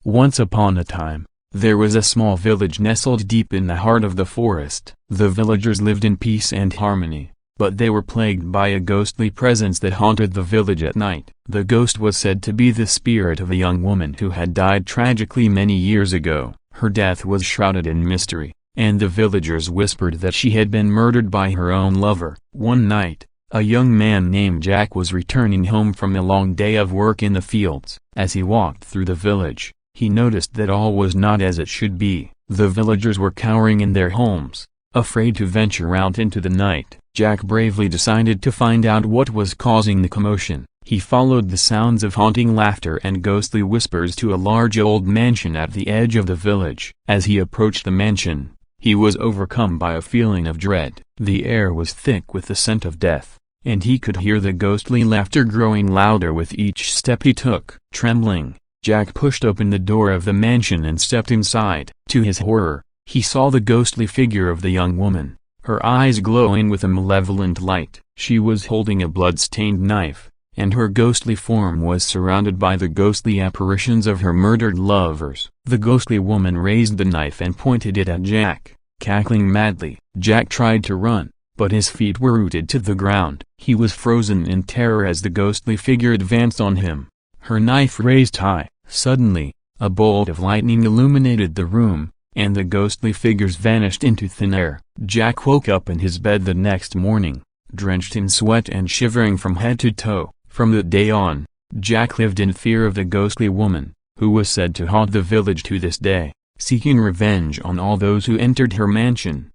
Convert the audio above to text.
Once upon a time, there was a small village nestled deep in the heart of the forest. The villagers lived in peace and harmony, but they were plagued by a ghostly presence that haunted the village at night. The ghost was said to be the spirit of a young woman who had died tragically many years ago. Her death was shrouded in mystery, and the villagers whispered that she had been murdered by her own lover. One night, a young man named Jack was returning home from a long day of work in the fields. As he walked through the village, he noticed that all was not as it should be. The villagers were cowering in their homes, afraid to venture out into the night. Jack bravely decided to find out what was causing the commotion. He followed the sounds of haunting laughter and ghostly whispers to a large old mansion at the edge of the village. As he approached the mansion, he was overcome by a feeling of dread. The air was thick with the scent of death, and he could hear the ghostly laughter growing louder with each step he took. Trembling, Jack pushed open the door of the mansion and stepped inside. To his horror, he saw the ghostly figure of the young woman, her eyes glowing with a malevolent light. She was holding a blood-stained knife, and her ghostly form was surrounded by the ghostly apparitions of her murdered lovers. The ghostly woman raised the knife and pointed it at Jack, cackling madly. Jack tried to run, but his feet were rooted to the ground. He was frozen in terror as the ghostly figure advanced on him, her knife raised high. Suddenly, a bolt of lightning illuminated the room, and the ghostly figures vanished into thin air. Jack woke up in his bed the next morning, drenched in sweat and shivering from head to toe. From that day on, Jack lived in fear of the ghostly woman, who was said to haunt the village to this day, seeking revenge on all those who entered her mansion.